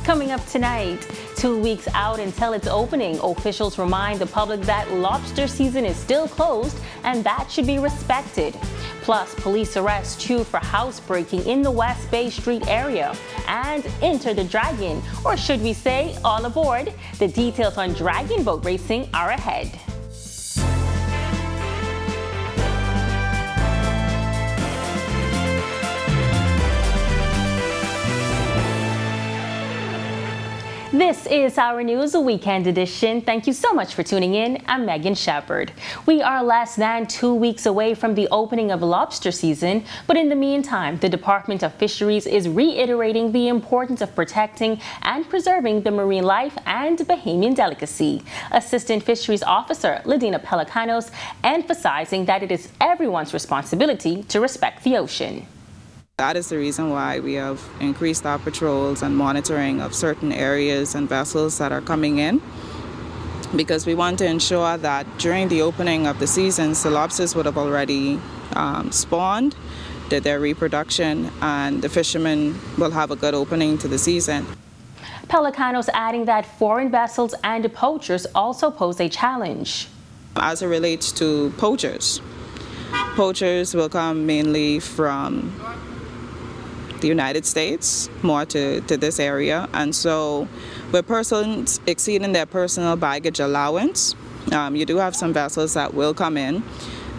Coming up tonight, 2 weeks out until its opening, officials remind the public that lobster season is still closed and that should be respected. Plus, police arrest two for housebreaking in the West Bay Street area. And Enter the Dragon, or should we say, all aboard. The details on dragon boat racing are ahead. This is our News Weekend edition. Thank you so much for tuning in. I'm Megan Shepard. We are less than 2 weeks away from the opening of lobster season, but in the meantime, the Department of Fisheries is reiterating the importance of protecting and preserving the marine life and Bahamian delicacy. Assistant Fisheries Officer Ladina Pelicanos emphasizing that it is everyone's responsibility to respect the ocean. That is the reason why we have increased our patrols and monitoring of certain areas and vessels that are coming in, because we want to ensure that during the opening of the seasons, the lobsters would have already spawned, did their reproduction, and the fishermen will have a good opening to the season. Pelicanos adding that foreign vessels and poachers also pose a challenge. As it relates to poachers will come mainly from the United States, more to this area, and so with persons exceeding their personal baggage allowance, you do have some vessels that will come in.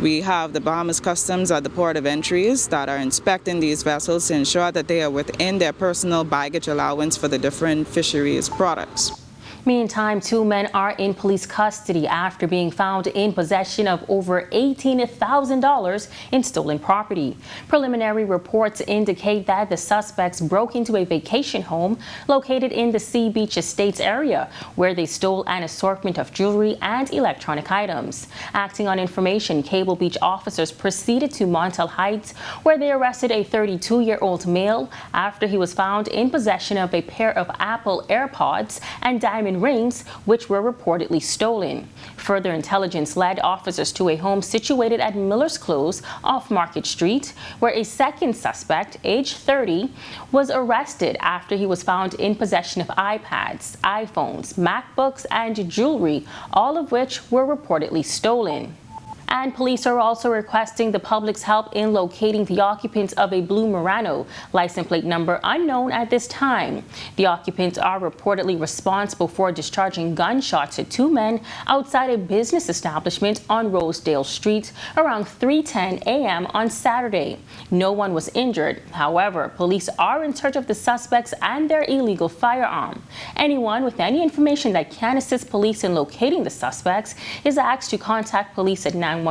We have the Bahamas Customs at the port of entries that are inspecting these vessels to ensure that they are within their personal baggage allowance for the different fisheries products. Meantime, two men are in police custody after being found in possession of over $18,000 in stolen property. Preliminary reports indicate that the suspects broke into a vacation home located in the Sea Beach Estates area, where they stole an assortment of jewelry and electronic items. Acting on information, Cable Beach officers proceeded to Montel Heights, where they arrested a 32-year-old male after he was found in possession of a pair of Apple AirPods and diamond rings, which were reportedly stolen. Further intelligence led officers to a home situated at Miller's Close off Market Street, where a second suspect, age 30, was arrested after he was found in possession of iPads, iPhones, MacBooks, and jewelry, all of which were reportedly stolen. And police are also requesting the public's help in locating the occupants of a blue Murano, license plate number unknown at this time. The occupants are reportedly responsible for discharging gunshots at two men outside a business establishment on Rosedale Street around 3:10 a.m. on Saturday. No one was injured. However, police are in search of the suspects and their illegal firearm. Anyone with any information that can assist police in locating the suspects is asked to contact police at 911,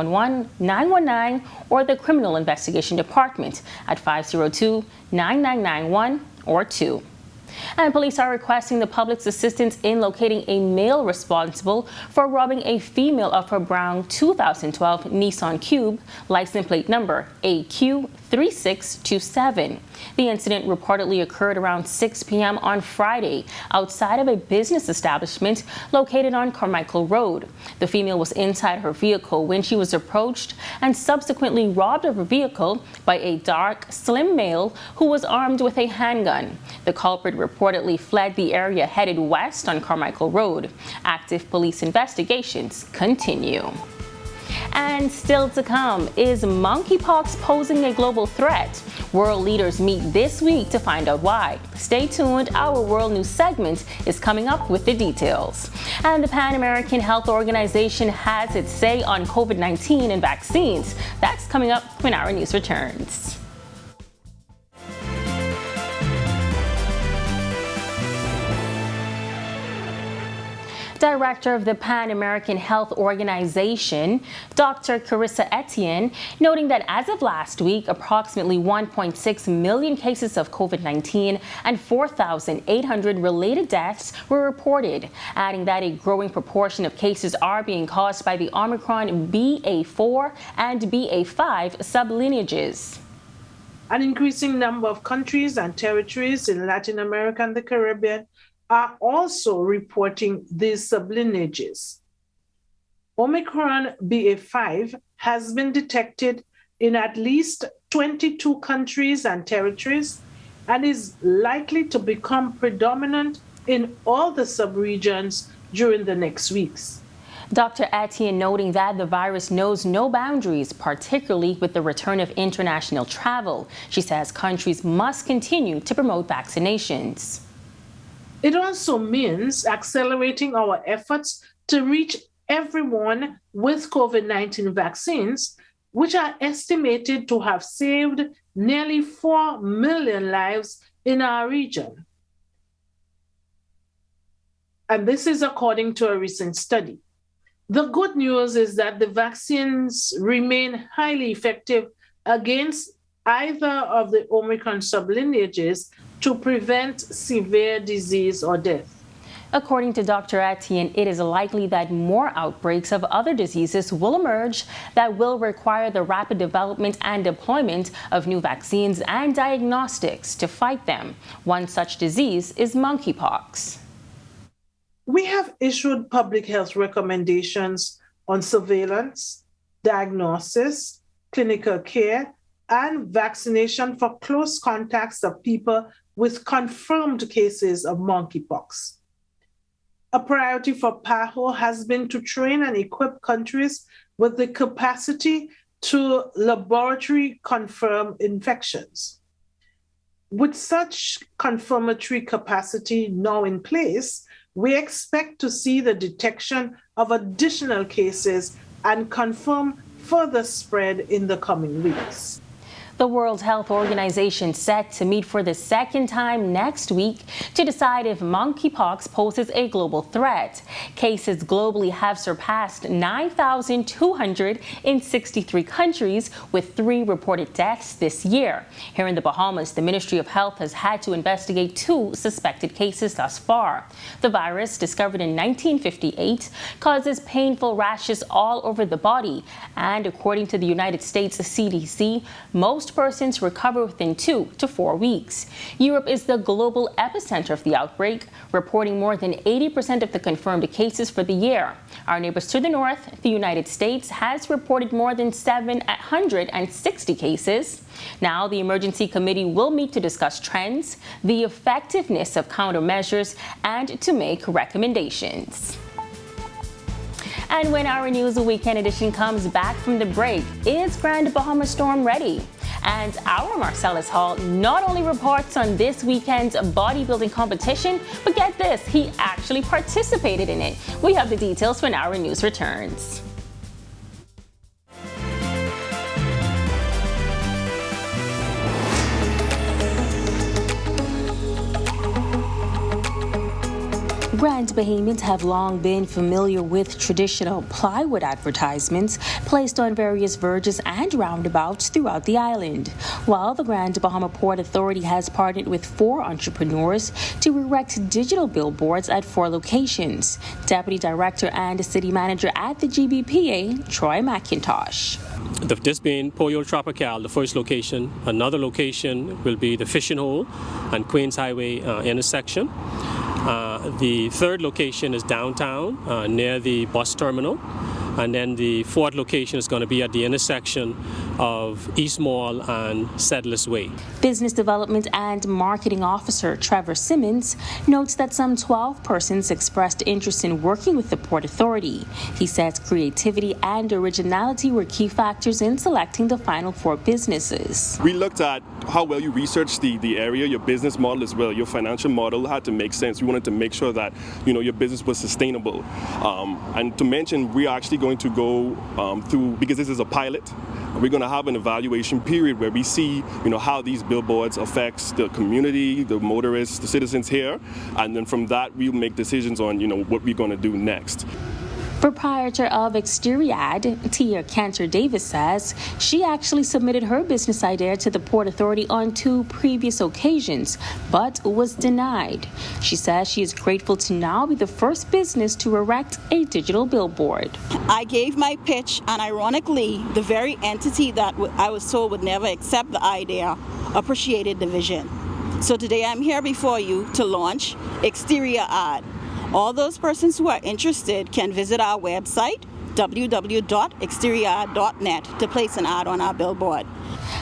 919, or the Criminal Investigation Department at 502-9991 or 2. And police are requesting the public's assistance in locating a male responsible for robbing a female of her brown 2012 Nissan Cube, license plate number AQ3627. The incident reportedly occurred around 6 p.m. on Friday outside of a business establishment located on Carmichael Road. The female was inside her vehicle when she was approached and subsequently robbed of her vehicle by a dark, slim male who was armed with a handgun. The culprit reportedly fled the area headed west on Carmichael Road. Active police investigations continue. And still to come, is monkeypox posing a global threat? World leaders meet this week to find out why. Stay tuned, our World News segment is coming up with the details. And the Pan American Health Organization has its say on COVID-19 and vaccines. That's coming up when our news returns. Director of the Pan American Health Organization, Dr. Carissa Etienne, noting that as of last week, approximately 1.6 million cases of COVID-19 and 4,800 related deaths were reported, adding that a growing proportion of cases are being caused by the Omicron BA4 and BA5 sublineages. An increasing number of countries and territories in Latin America and the Caribbean are also reporting these sublineages. Omicron BA5 has been detected in at least 22 countries and territories, and is likely to become predominant in all the subregions during the next weeks. Dr. Etienne noting that the virus knows no boundaries, particularly with the return of international travel. She says countries must continue to promote vaccinations. It also means accelerating our efforts to reach everyone with COVID-19 vaccines, which are estimated to have saved nearly 4 million lives in our region. And this is according to a recent study. The good news is that the vaccines remain highly effective against either of the Omicron sublineages to prevent severe disease or death. According to Dr. Etienne, it is likely that more outbreaks of other diseases will emerge that will require the rapid development and deployment of new vaccines and diagnostics to fight them. One such disease is monkeypox. We have issued public health recommendations on surveillance, diagnosis, clinical care, and vaccination for close contacts of people with confirmed cases of monkeypox. A priority for PAHO has been to train and equip countries with the capacity to laboratory confirm infections. With such confirmatory capacity now in place, we expect to see the detection of additional cases and confirm further spread in the coming weeks. The World Health Organization set to meet for the second time next week to decide if monkeypox poses a global threat. Cases globally have surpassed 9,200 in 63 countries, with 3 reported deaths this year. Here in the Bahamas, the Ministry of Health has had to investigate 2 suspected cases thus far. The virus, discovered in 1958, causes painful rashes all over the body, and according to the United States CDC, most persons recover within 2 to 4 weeks. Europe is the global epicenter of the outbreak, reporting more than 80% of the confirmed cases for the year. Our neighbors to the north, the United States, has reported more than 760 cases. Now, the emergency committee will meet to discuss trends, the effectiveness of countermeasures, and to make recommendations. And when our News Weekend edition comes back from the break, is Grand Bahama Storm ready? And our Marcellus Hall not only reports on this weekend's bodybuilding competition, but get this, he actually participated in it. We have the details when our news returns. Grand Bahamians have long been familiar with traditional plywood advertisements placed on various verges and roundabouts throughout the island. While the Grand Bahama Port Authority has partnered with 4 entrepreneurs to erect digital billboards at 4 locations. Deputy Director and City Manager at the GBPA, Troy McIntosh. This being Pollo Tropical, the first location. Another location will be the Fishing Hole and Queens Highway intersection. The third location is downtown near the bus terminal. And then the 4th location is going to be at the intersection of East Mall and Settlers Way. Business Development and Marketing Officer Trevor Simmons notes that some 12 persons expressed interest in working with the Port Authority. He says creativity and originality were key factors in selecting the final 4 businesses. We looked at how well you researched the area, your business model as well, your financial model had to make sense. We wanted to make sure that your business was sustainable. And to mention, we are actually going to go through, because this is a pilot, we're going to have an evaluation period where we see how these billboards affects the community, the motorists, the citizens here, and then from that we'll make decisions on what we're going to do next. Proprietor of Exteriad, Tia Cantor Davis, says she actually submitted her business idea to the Port Authority on 2 previous occasions, but was denied. She says she is grateful to now be the first business to erect a digital billboard. I gave my pitch, and ironically, the very entity that I was told would never accept the idea appreciated the vision. So today I'm here before you to launch Exteriad. All those persons who are interested can visit our website, www.exterior.net, to place an ad on our billboard.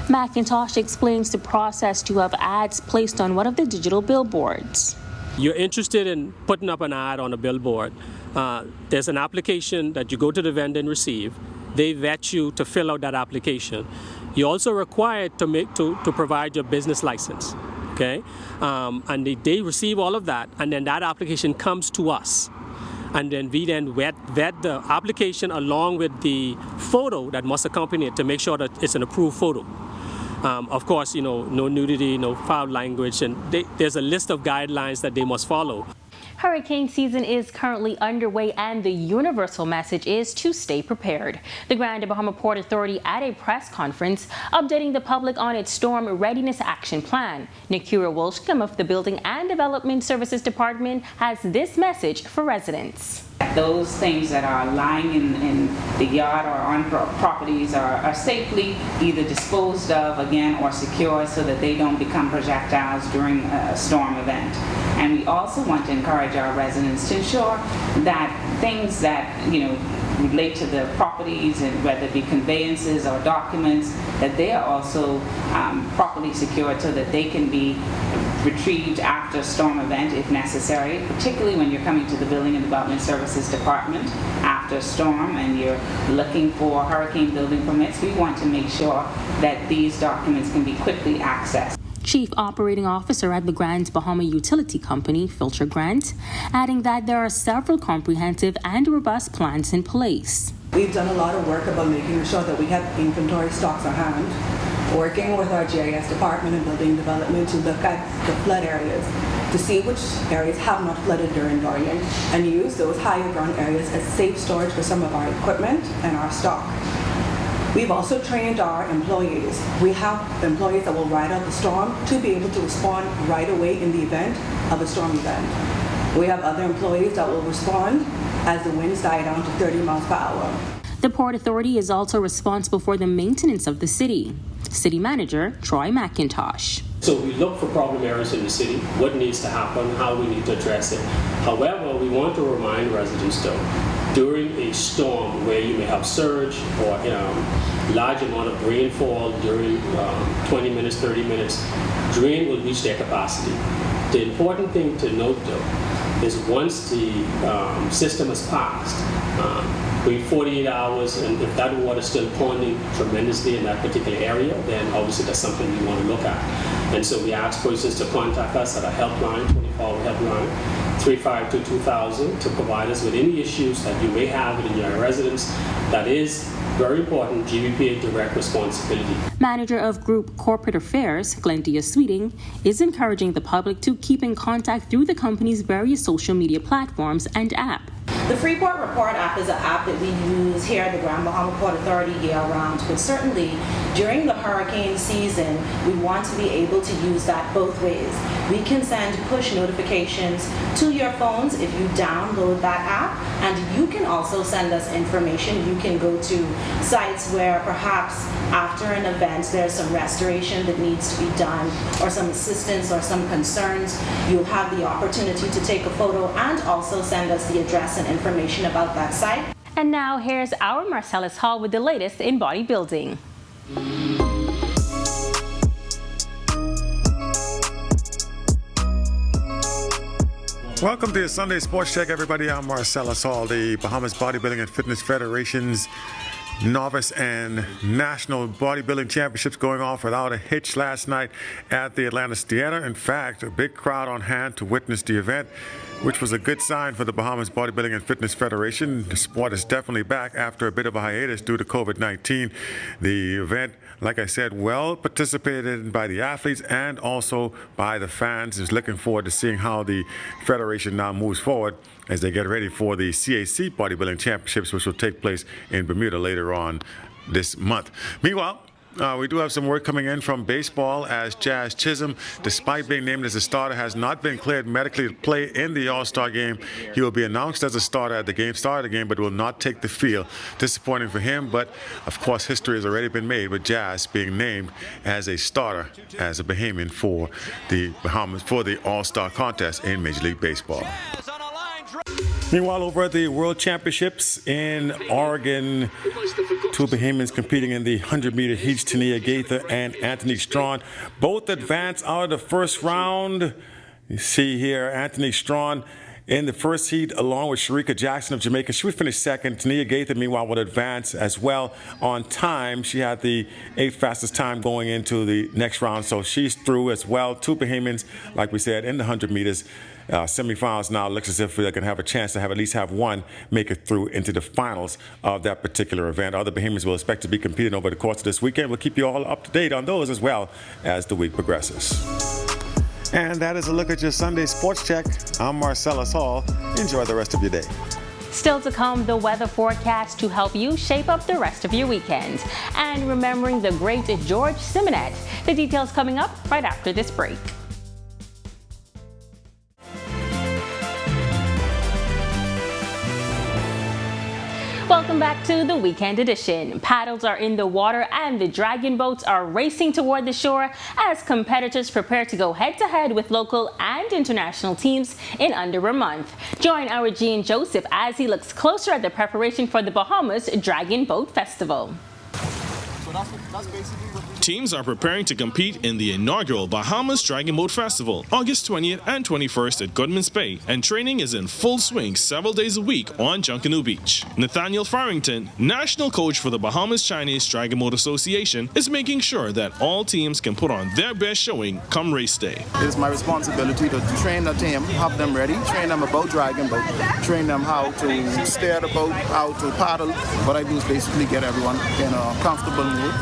McIntosh explains the process to have ads placed on one of the digital billboards. You're interested in putting up an ad on a billboard. There's an application that you go to the vendor and receive. They vet you to fill out that application. You're also required to provide your business license, okay? And they receive all of that, and then that application comes to us. And then we vet the application along with the photo that must accompany it to make sure that it's an approved photo. Of course, no nudity, no foul language, and there's a list of guidelines that they must follow. Hurricane season is currently underway, and the universal message is to stay prepared. The Grand Bahama Port Authority at a press conference updating the public on its storm readiness action plan. Nikura Wolshcom of the Building and Development Services Department has this message for residents. Those things that are lying in the yard or on properties are safely either disposed of again or secured so that they don't become projectiles during a storm event. And we also want to encourage our residents to ensure that things that relate to the properties, and whether it be conveyances or documents, that they are also properly secured so that they can be retrieved after a storm event if necessary, particularly when you're coming to the Building and Development Services Department after a storm and you're looking for hurricane building permits. We want to make sure that these documents can be quickly accessed. Chief Operating Officer at the Grand Bahama Utility Company, Filcher Grant, adding that there are several comprehensive and robust plans in place. We've done a lot of work about making sure that we have inventory stocks on hand, working with our GIS department and building development to look at the flood areas, to see which areas have not flooded during Dorian, and use those higher ground areas as safe storage for some of our equipment and our stock. We've also trained our employees. We have employees that will ride out the storm to be able to respond right away in the event of a storm event. We have other employees that will respond as the winds die down to 30 miles per hour. The Port Authority is also responsible for the maintenance of the city. City Manager Troy McIntosh. So we look for problem areas in the city, what needs to happen, how we need to address it. However, we want to remind residents though, during a storm where you may have surge or large amount of rainfall during 20 minutes, 30 minutes, drain will reach their capacity. The important thing to note though is once the system is passed, wait 48 hours, and if that water is still ponding tremendously in that particular area, then obviously that's something we want to look at. And so we ask persons to contact us at our helpline, 24-hour helpline, 352-2000, to provide us with any issues that you may have in your residence. That is very important, GBPA direct responsibility. Manager of Group Corporate Affairs, Glendia Sweeting, is encouraging the public to keep in contact through the company's various social media platforms and app. The Freeport Report app is an app that we use here at the Grand Bahama Port Authority year-round, but certainly during the hurricane season, we want to be able to use that both ways. We can send push notifications to your phones if you download that app, and you can also send us information. You can go to sites where perhaps after an event there's some restoration that needs to be done, or some assistance or some concerns. You'll have the opportunity to take a photo and also send us the address and information about that site. And now here's our Marcellus Hall with the latest in bodybuilding. Welcome to your Sunday Sports Check, everybody. I'm Marcellus Hall. The Bahamas Bodybuilding and Fitness Federation's Novice and National Bodybuilding Championships going off without a hitch last night at the Atlantis Theater. In fact, a big crowd on hand to witness the event, which was a good sign for the Bahamas Bodybuilding and Fitness Federation. The sport is definitely back after a bit of a hiatus due to COVID-19. The event, like I said, well participated in by the athletes and also by the fans. Is looking forward to seeing how the federation now moves forward as they get ready for the CAC Bodybuilding Championships, which will take place in Bermuda later on this month. Meanwhile, we do have some word coming in from baseball as Jazz Chisholm, despite being named as a starter, has not been cleared medically to play in the All-Star game. He will be announced as a starter at the start of the game, but will not take the field. Disappointing for him, but of course history has already been made with Jazz being named as a starter, as a Bahamian for the Bahamas for the All-Star contest in Major League Baseball. Meanwhile, over at the World Championships in Oregon, two Bahamians competing in the 100-meter heats, Tania Gaither and Anthony Strawn, both advance out of the first round. You see here Anthony Strawn in the first heat along with Sharika Jackson of Jamaica. She would finish second. Tania Gaither, meanwhile, would advance as well on time. She had the 8th fastest time going into the next round, so she's through as well. Two Bahamians, like we said, in the 100 meters. Semifinals now looks as if they're going to have a chance to have at least have one make it through into the finals of that particular event. Other Bahamians will expect to be competing over the course of this weekend. We'll keep you all up to date on those as well as the week progresses. And that is a look at your Sunday Sports Check. I'm Marcellus Hall. Enjoy the rest of your day. Still to come, the weather forecast to help you shape up the rest of your weekend. And remembering the great George Simmonet. The details coming up right after this break. Welcome back to the weekend edition. Paddles are in the water and the dragon boats are racing toward the shore as competitors prepare to go head-to-head with local and international teams in under a month. Join our Jean Joseph as he looks closer at the preparation for the Bahamas Dragon Boat Festival. Teams are preparing to compete in the inaugural Bahamas Dragon Boat Festival, August 20th and 21st at Goodman's Bay, and training is in full swing several days a week on Junkanoo Beach. Nathaniel Farrington, national coach for the Bahamas Chinese Dragon Boat Association, is making sure that all teams can put on their best showing come race day. It is my responsibility to train the team, have them ready, train them about dragon boat, train them how to steer the boat, how to paddle. What I do is basically get everyone in a comfortable mood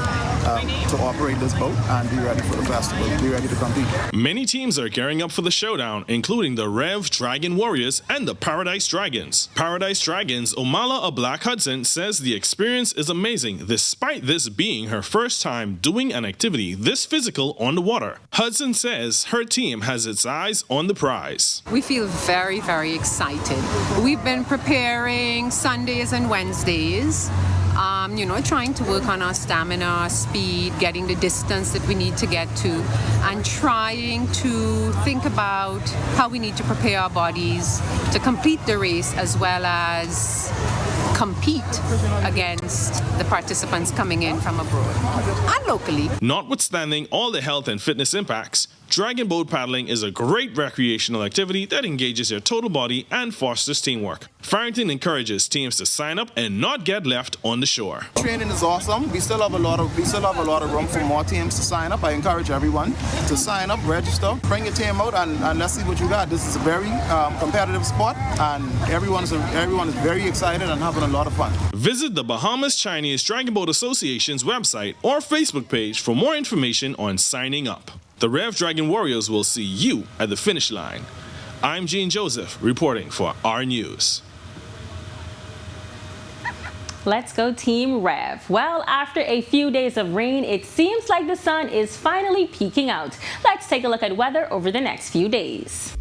to operate this boat and be ready for the festival, be ready to compete. Many teams are gearing up for the showdown, including the Rev Dragon Warriors and the Paradise Dragons. Paradise Dragons' Omala Black Hudson says the experience is amazing despite this being her first time doing an activity this physical on the water. Hudson says her team has its eyes on the prize. We feel very, very excited. We've been preparing Sundays and Wednesdays. Trying to work on our stamina, our speed, getting the distance that we need to get to, and trying to think about how we need to prepare our bodies to complete the race as well as compete against the participants coming in from abroad and locally. Notwithstanding all the health and fitness impacts, dragon boat paddling is a great recreational activity that engages your total body and fosters teamwork. Farrington encourages teams to sign up and not get left on the shore. Training is awesome. We still have a lot of room for more teams to sign up. I encourage everyone to sign up, register, bring your team out, and let's see what you got. This is a very competitive sport, and everyone is very excited and having a lot of fun. Visit the Bahamas Chinese Dragon Boat Association's website or Facebook page for more information on signing up. The Rev Dragon Warriors will see you at the finish line. I'm Jean Joseph, reporting for our News. Let's go Team Rev. Well, after a few days of rain, it seems like the sun is finally peeking out. Let's take a look at weather over the next few days.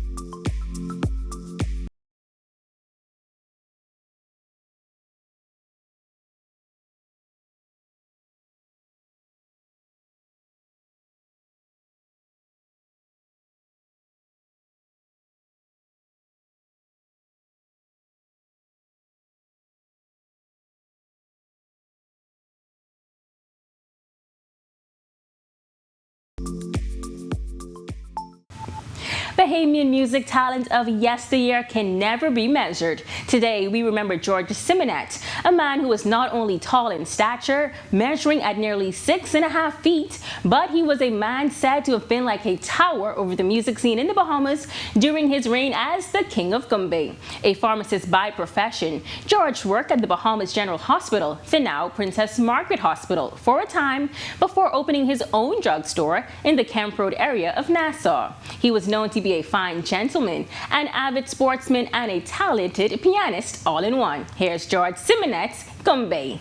Bahamian music talent of yesteryear can never be measured. Today, we remember George Simmonet, a man who was not only tall in stature, measuring at nearly 6.5 feet, but he was a man said to have been like a tower over the music scene in the Bahamas during his reign as the King of Gumbe. A pharmacist by profession, George worked at the Bahamas General Hospital, the now Princess Margaret Hospital, for a time before opening his own drugstore in the Kemp Road area of Nassau. He was known to be a fine gentleman, an avid sportsman, and a talented pianist all in one. Here's George Simmonet's Gumbe.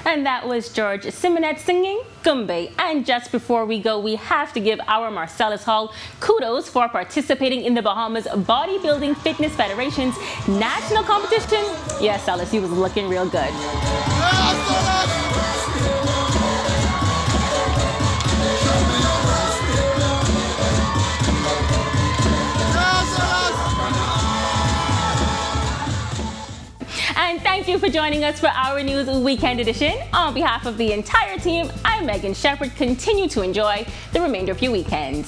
And that was George Simmonet singing Gumbe. And just before we go, we have to give our Marcellus Hall kudos for participating in the Bahamas Bodybuilding Fitness Federation's national competition. Yes, Alice, he was looking real good. And thank you for joining us for our News Weekend Edition. On behalf of the entire team, I'm Megan Shepherd. Continue to enjoy the remainder of your weekend.